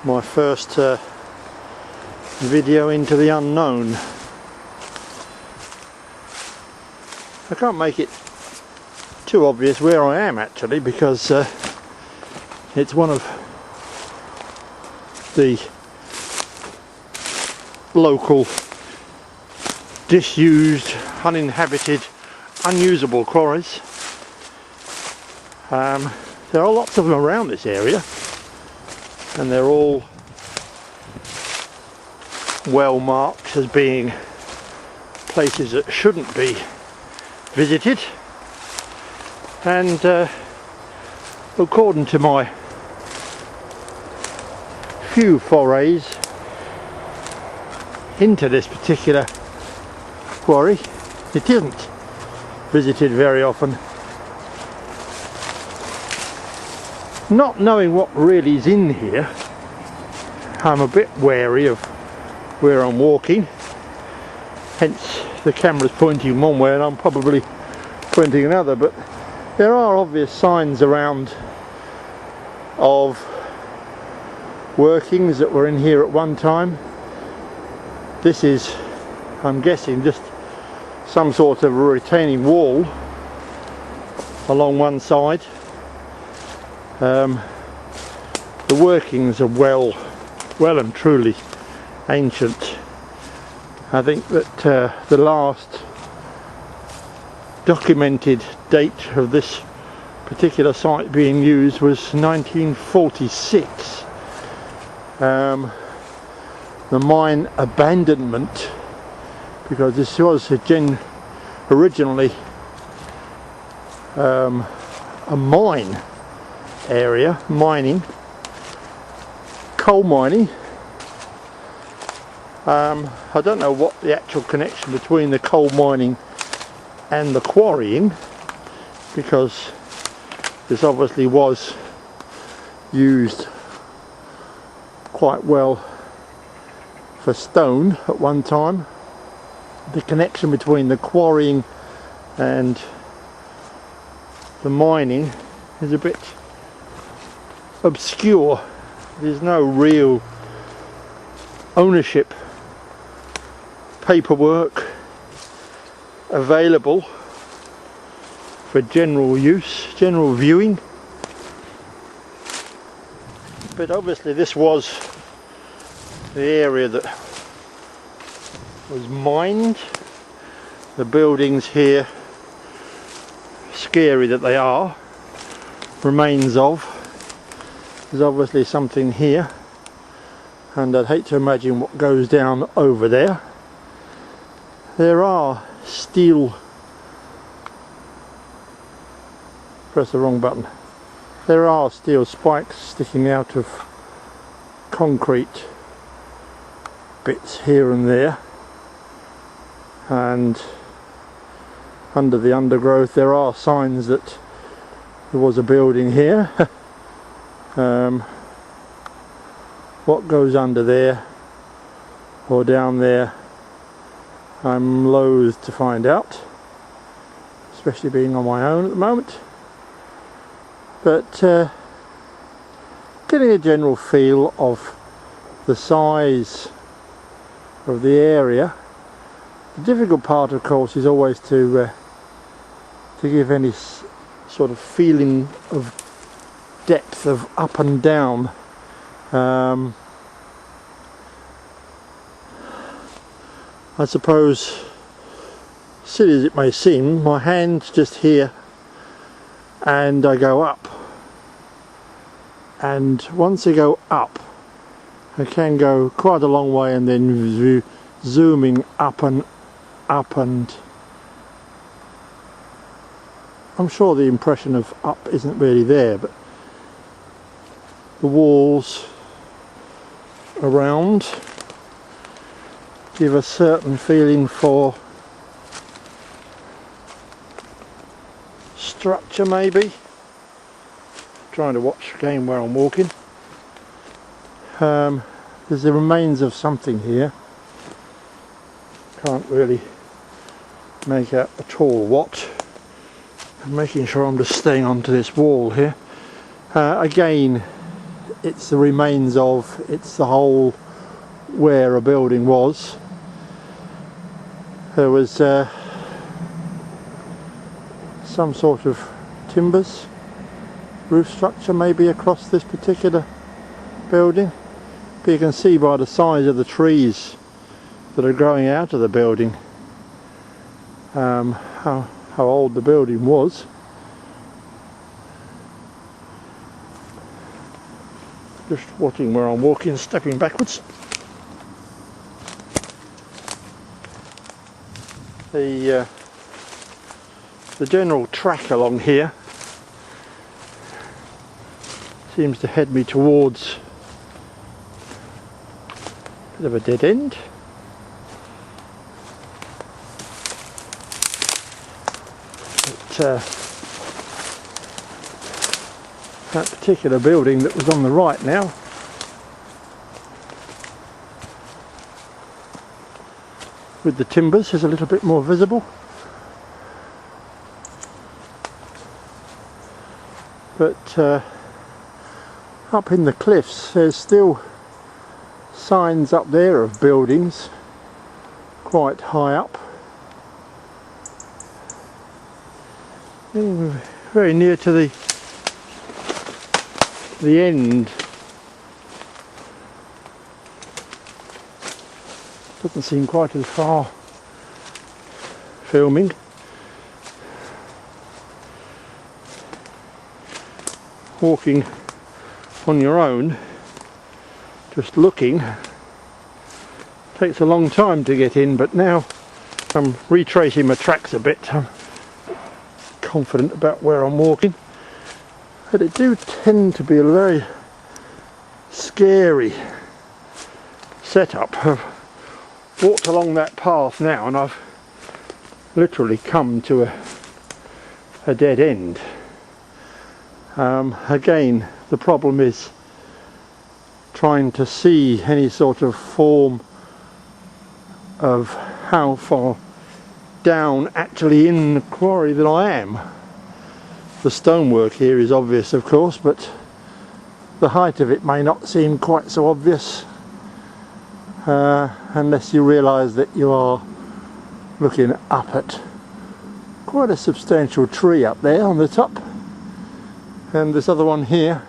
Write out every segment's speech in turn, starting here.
My first video into the unknown. I can't make it too obvious where I am actually, because it's one of the local disused, uninhabited, unusable quarries. There are lots of them around this area, and they're all well marked as being places that shouldn't be visited, and according to my few forays into this particular quarry, it isn't visited very often. Not knowing what really is in here, I'm a bit wary of where I'm walking, hence the camera's pointing one way and I'm probably pointing another, but there are obvious signs around of workings that were in here at one time. This is, I'm guessing, just some sort of a retaining wall along one side. The workings are well and truly ancient. I think that the last documented date of this particular site being used was 1946. The mine abandonment, because this was originally a mine area, coal mining. I don't know what the actual connection between the coal mining and the quarrying, because this obviously was used quite well for stone at one time. The connection between the quarrying and the mining is a bit obscure. There's no real ownership paperwork available for general use, general viewing, but obviously this was the area that was mined. The buildings here, scary that they are, remains of. There's obviously something here, and I'd hate to imagine what goes down over there. There are steel, press the wrong button, there are steel spikes sticking out of concrete bits here and there, and under the undergrowth there are signs that there was a building here. What goes under there or down there, I'm loath to find out, especially being on my own at the moment, but getting a general feel of the size of the area. The difficult part, of course, is always to give any sort of feeling of depth of up and down. I suppose, silly as it may seem, my hand's just here and I go up, and once I go up I can go quite a long way, and then zooming up and up, and I'm sure the impression of up isn't really there, but the walls around give a certain feeling for structure, maybe. Trying to watch again where I'm walking. There's the remains of something here. Can't really make out at all what. I'm making sure I'm just staying onto this wall here. Again, it's the remains of, it's the hole where a building was. There was some sort of timbers, roof structure maybe across this particular building, but you can see by the size of the trees that are growing out of the building how old the building was. Just watching where I'm walking, stepping backwards. The general track along here seems to head me towards a bit of a dead end. But, that particular building that was on the right now with the timbers is a little bit more visible, but up in the cliffs there's still signs up there of buildings quite high up. Very near to the end. Doesn't seem quite as far filming. Walking on your own, just looking, takes a long time to get in, but now I'm retracing my tracks a bit. I'm confident about where I'm walking, but it do tend to be a very scary setup. I've walked along that path now and I've literally come to a dead end. Again, the problem is trying to see any sort of form of how far down actually in the quarry that I am. The stonework here is obvious, of course, but the height of it may not seem quite so obvious unless you realise that you are looking up at quite a substantial tree up there on the top, and this other one here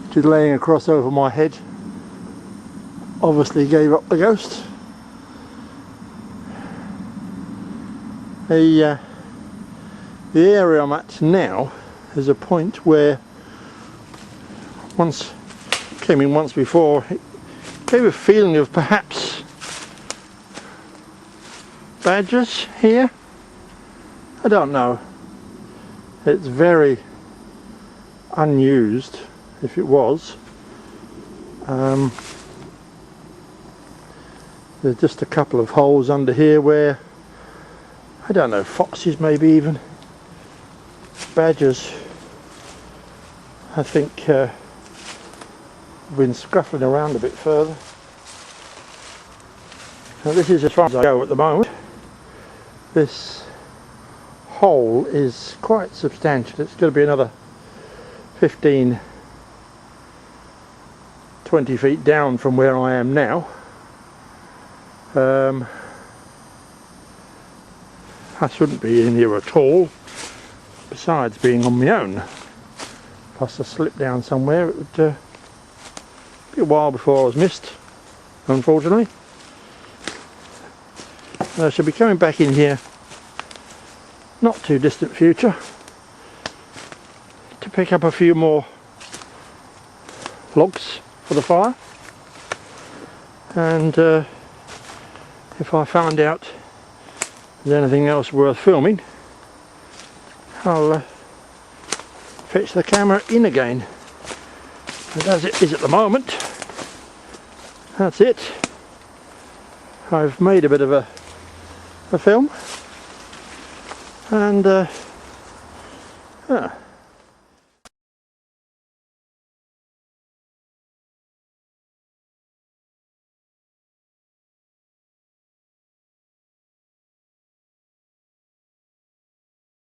which is laying across over my head obviously gave up the ghost. The area I'm at now is a point where once came in once before. It gave a feeling of perhaps badgers here. I don't know. It's very unused if it was. There's just a couple of holes under here where, I don't know, foxes maybe even. Badgers, I think, have been scruffing around a bit further. Now this is as far as I go at the moment. This hole is quite substantial. It's going to be another 15-20 feet down from where I am now. I shouldn't be in here at all, besides being on my own. Plus I slip down somewhere, it would be a while before I was missed, unfortunately. I shall be coming back in here not too distant future to pick up a few more logs for the fire, and if I find out there's anything else worth filming, I'll fetch the camera in again. And as it is at the moment, that's it. I've made a bit of a film, and